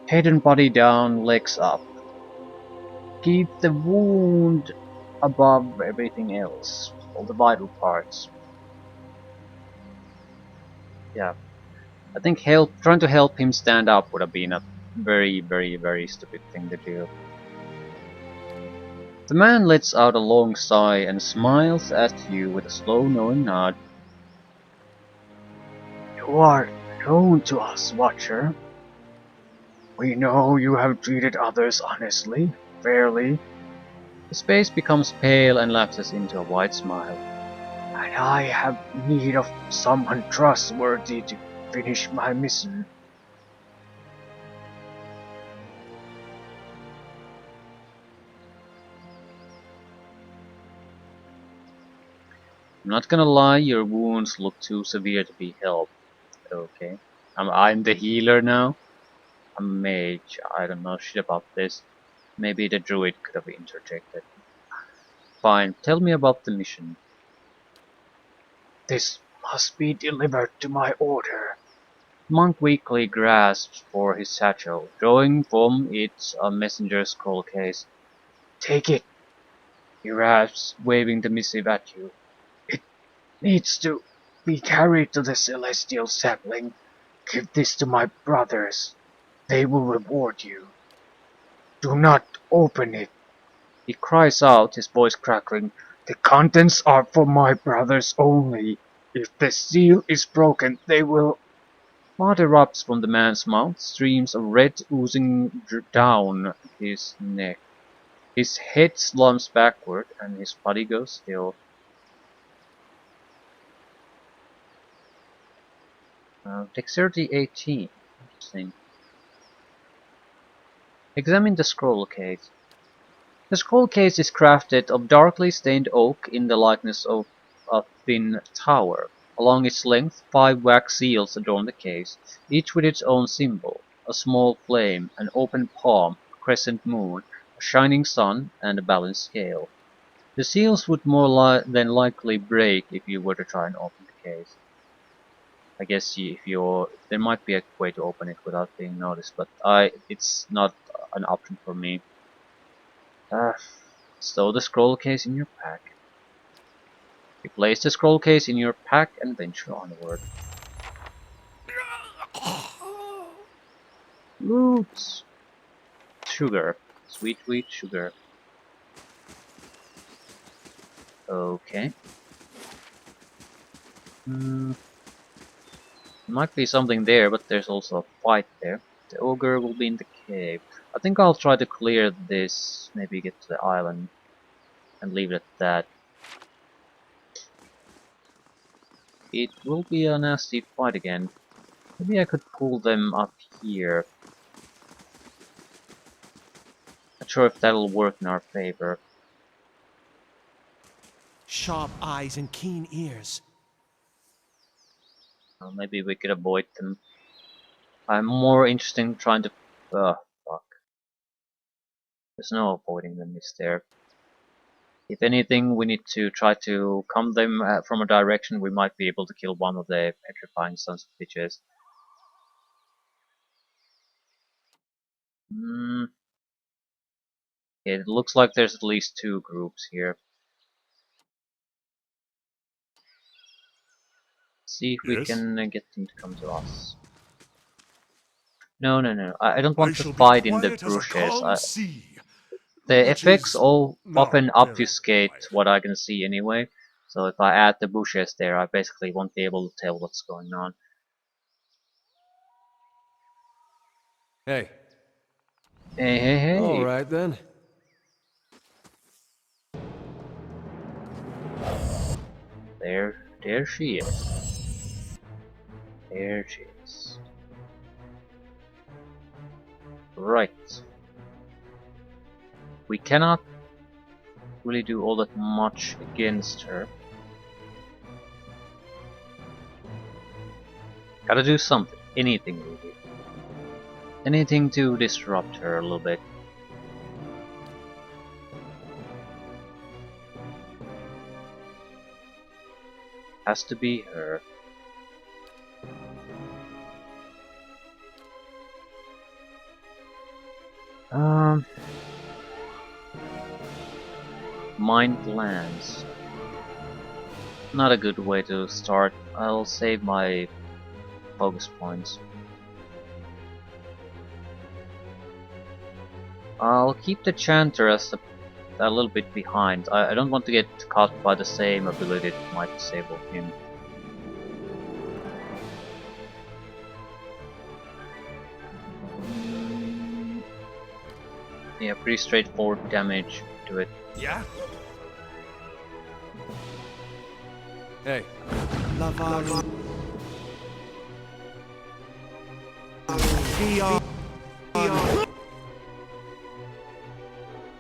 [SPEAKER 3] head and body down, legs up. Keep the wound above everything else, all the vital parts. Yeah, I think trying to help him stand up would have been a very stupid thing to do. The man lets out a long sigh and smiles at you with a slow knowing nod. You are known to us, Watcher. We know you have treated others honestly, fairly. His face becomes pale and lapses into a wide smile. And I have need of someone trustworthy to finish my mission. I'm not gonna lie, your wounds look too severe to be helped. Okay. I'm the healer now. I'm a mage. I don't know shit about this. Maybe the druid could have interjected. Fine, tell me about the mission. This must be delivered to my order. Monk weakly grasps for his satchel, drawing from it a messenger scroll case. Take it, he rasps, waving the missive at you. It needs to be carried to the celestial sapling. Give this to my brothers. They will reward you. Do not open it. He cries out, his voice crackling. The contents are for my brothers only. If the seal is broken, they will. Blood erupts from the man's mouth, streams of red oozing down his neck. His head slumps backward, and his body goes still. Dexterity 18. Interesting. Examine the scroll case. The scroll case is crafted of darkly stained oak in the likeness of a thin tower. Along its length, 5 wax seals adorn the case, each with its own symbol: a small flame, an open palm, a crescent moon, a shining sun, and a balanced scale. The seals would more than likely break if you were to try and open the case. I guess there might be a way to open it without being noticed, but it's not an option for me. Stow the scroll case in your pack. You place the scroll case in your pack and venture onward. Roots! Sugar. Sweet, sweet sugar. Okay. Might be something there, but there's also a fight there. The ogre will be in the cave. I think I'll try to clear this, maybe get to the island, and leave it at that. It will be a nasty fight again. Maybe I could pull them up here. Not sure if that'll work in our favor.
[SPEAKER 6] Sharp eyes and keen ears.
[SPEAKER 3] Maybe we could avoid them. I'm more interested in trying to... fuck. There's no avoiding them, is there? If anything, we need to try to come them from a direction. We might be able to kill one of the petrifying sons of bitches. It looks like there's at least 2 groups here. See if we
[SPEAKER 1] Yes?
[SPEAKER 3] can get them to come to us. No. I don't
[SPEAKER 1] I
[SPEAKER 3] want to
[SPEAKER 1] shall be
[SPEAKER 3] fight in the
[SPEAKER 1] quiet as a
[SPEAKER 3] bushes.
[SPEAKER 1] calm sea.
[SPEAKER 3] The
[SPEAKER 1] Which
[SPEAKER 3] effects
[SPEAKER 1] is
[SPEAKER 3] all
[SPEAKER 1] not
[SPEAKER 3] often
[SPEAKER 1] very
[SPEAKER 3] obfuscate
[SPEAKER 1] quiet.
[SPEAKER 3] what I can see anyway. So if I add the bushes there, I basically won't be able to tell what's going on.
[SPEAKER 5] Hey. All
[SPEAKER 3] Hey.
[SPEAKER 5] right then.
[SPEAKER 3] There she is. There she is. Right. We cannot really do all that much against her. Gotta do something. Anything really. Anything to disrupt her a little bit. Has to be her. Mind lands. Not a good way to start. I'll save my focus points. I'll keep the Chanter as a little bit behind. I don't want to get caught by the same ability that might disable him. Yeah, pretty straightforward damage to it.
[SPEAKER 5] Yeah? Hey.
[SPEAKER 6] Lava.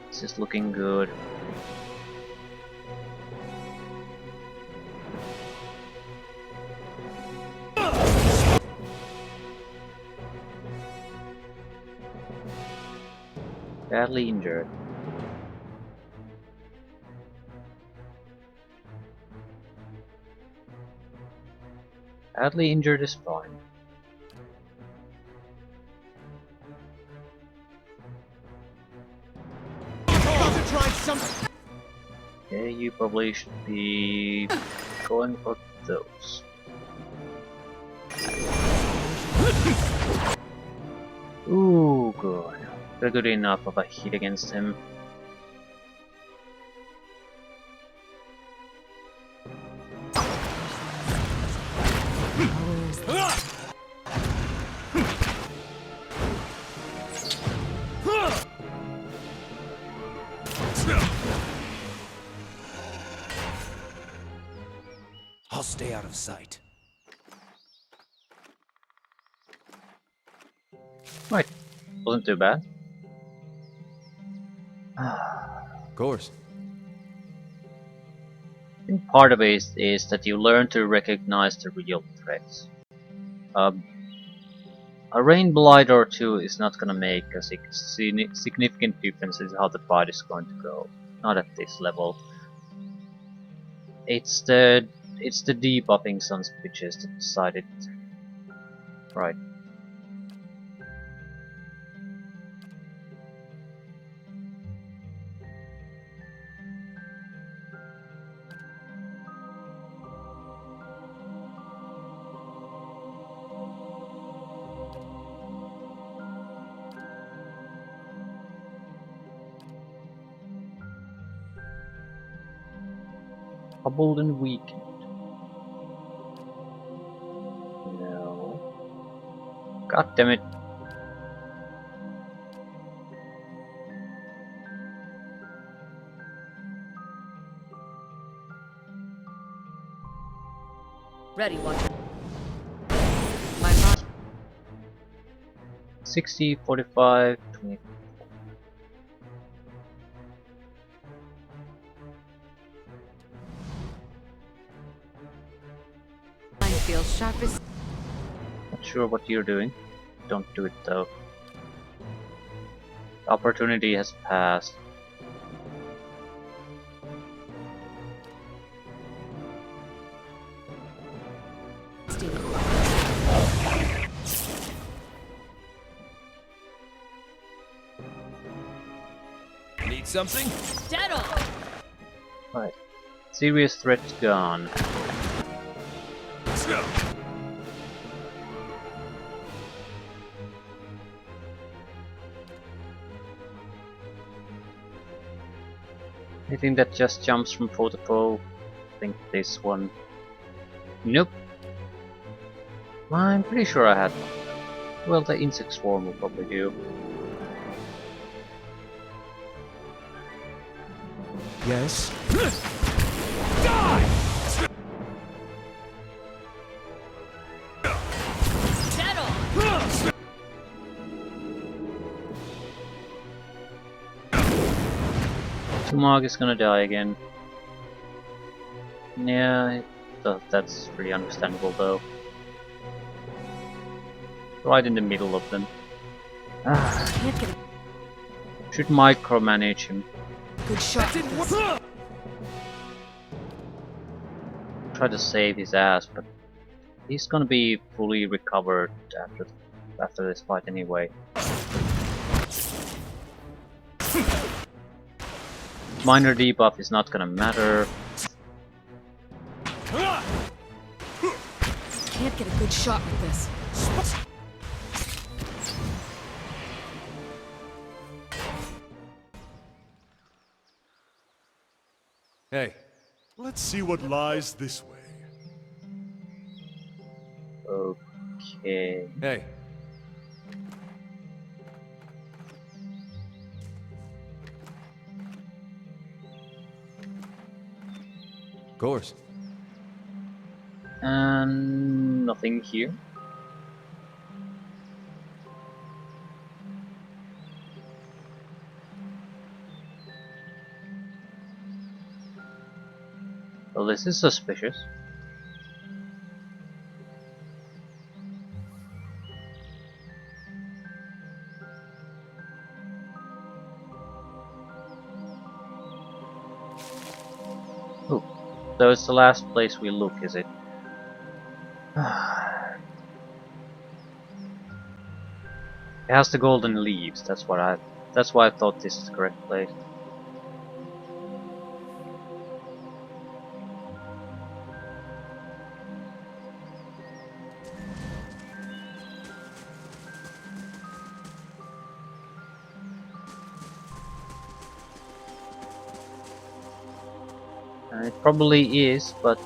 [SPEAKER 3] This is looking good. Badly injured. Badly injured is fine. Okay, you probably should be going for those. Ooh, good. Very good enough of a hit against him.
[SPEAKER 6] I'll stay out of sight.
[SPEAKER 3] Right, wasn't too bad.
[SPEAKER 5] Of course.
[SPEAKER 3] I think part of it is that you learn to recognize the real threats. A rain blight or two is not gonna make a significant difference in how the fight is going to go. Not at this level. It's the debuffing sons of bitches that decided. Right. Hobbled and weakened. No. God damn it.
[SPEAKER 4] Ready, Watcher. My mom.
[SPEAKER 3] 60, 45, 20.
[SPEAKER 4] Mine feels sharp as.
[SPEAKER 3] Not sure what you're doing. Don't do it though. The opportunity has passed.
[SPEAKER 4] steel.
[SPEAKER 2] Need something?
[SPEAKER 4] Dead on.
[SPEAKER 3] Right. Serious threat gone.
[SPEAKER 2] Let's go.
[SPEAKER 3] Anything that just jumps from foe to foe? I think this one. Nope. I'm pretty sure I had one. Well, the insect swarm will probably do.
[SPEAKER 6] Yes?
[SPEAKER 4] Dead on.
[SPEAKER 3] Tumog is gonna die again. Yeah, that's pretty understandable though. Right in the middle of them.
[SPEAKER 4] Can't get a
[SPEAKER 3] Should micromanage him.
[SPEAKER 4] good shot.
[SPEAKER 3] Try to save his ass, but he's gonna be fully recovered after this fight anyway. minor debuff is not gonna matter.
[SPEAKER 4] Can't get a good shot with this.
[SPEAKER 5] Hey.
[SPEAKER 1] Let's see what lies this way.
[SPEAKER 3] Okay.
[SPEAKER 5] Hey. Of course.
[SPEAKER 3] And nothing here. Well, this is suspicious. Oh, so it's the last place we look, is it? It has the golden leaves. That's why I thought this is the correct place. It probably is, but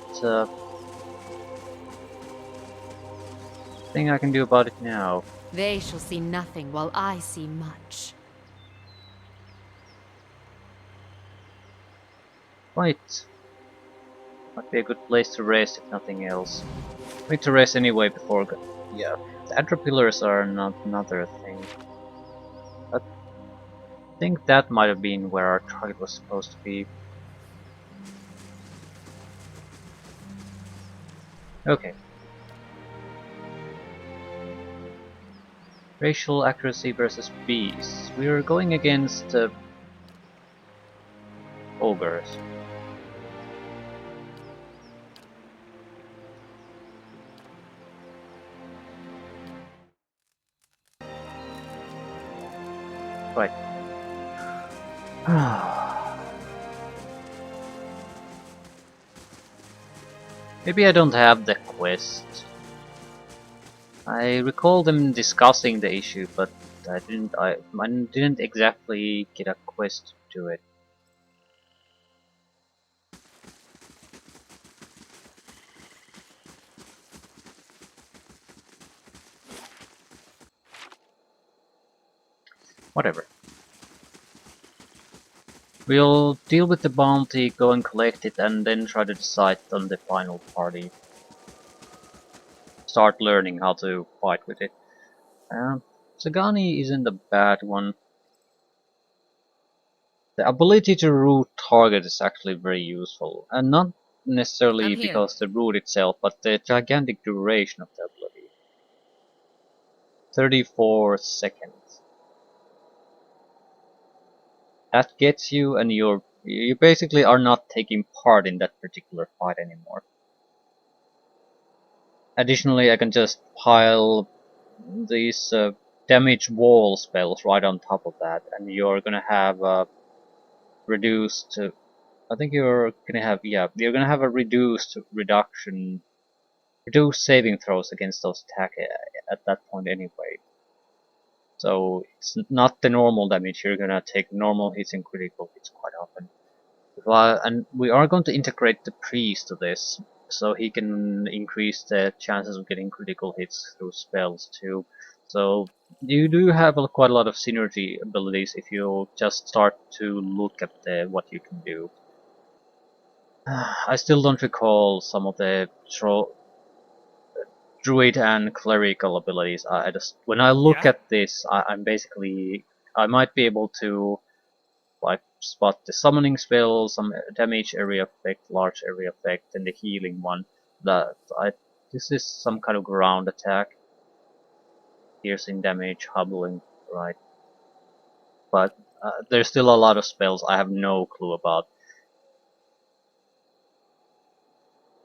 [SPEAKER 3] thing I can do about it now.
[SPEAKER 4] They shall see nothing while I see much.
[SPEAKER 3] Right. Might be a good place to rest if nothing else. I need to rest anyway before. Yeah, the Atropillars are not another thing. I think that might have been where our target was supposed to be. Okay. Racial accuracy versus beasts. We are going against ogres. Right. Maybe I don't have the quest. I recall them discussing the issue, but I didn't exactly get a quest to do it. Whatever. We'll deal with the bounty, go and collect it, and then try to decide on the final party. Start learning how to fight with it. Sagani isn't a bad one. The ability to root target is actually very useful, and not necessarily
[SPEAKER 4] I'm here.
[SPEAKER 3] because the root itself, but the gigantic duration of the ability. 34 seconds. That gets you, and you basically are not taking part in that particular fight anymore. Additionally, I can just pile these damage wall spells right on top of that, and you're gonna have reduced. I think you're gonna have you're gonna have a reduced saving throws against those attacks at that point anyway. So it's not the normal damage. You're gonna take normal hits and critical hits quite often. And we are going to integrate the priest to this, so he can increase the chances of getting critical hits through spells too. So you do have quite a lot of synergy abilities if you just start to look at what you can do. I still don't recall some of the druid and clerical abilities. I just when I look
[SPEAKER 2] Yeah?
[SPEAKER 3] at this, I'm basically I might be able to like spot the summoning spell, some damage area effect, large area effect, and the healing one. This is some kind of ground attack, piercing damage, hobbling, right? But there's still a lot of spells I have no clue about.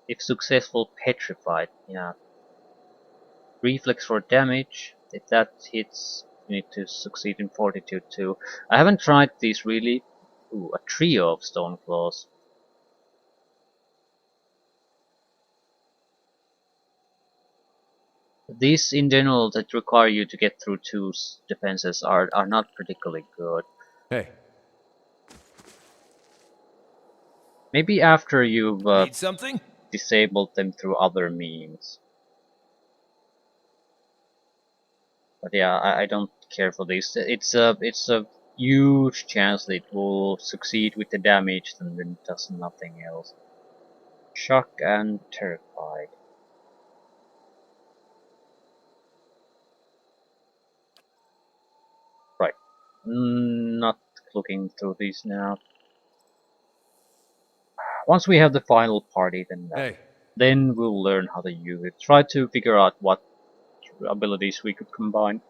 [SPEAKER 3] If successful, petrified, yeah. Reflex for damage. If that hits, you need to succeed in fortitude too. I haven't tried these really. Ooh, a trio of stone claws. These in general that require you to get through two defenses are not particularly good.
[SPEAKER 5] Hey.
[SPEAKER 3] Maybe after you've
[SPEAKER 2] Need something?
[SPEAKER 3] disabled them through other means. But yeah, I don't care for this. It's a huge chance that it will succeed with the damage and then does nothing else. Shock and terrified. Right. Not looking through these now. Once we have the final party,
[SPEAKER 5] Hey.
[SPEAKER 3] then we'll learn how to use it. Try to figure out what abilities we could combine.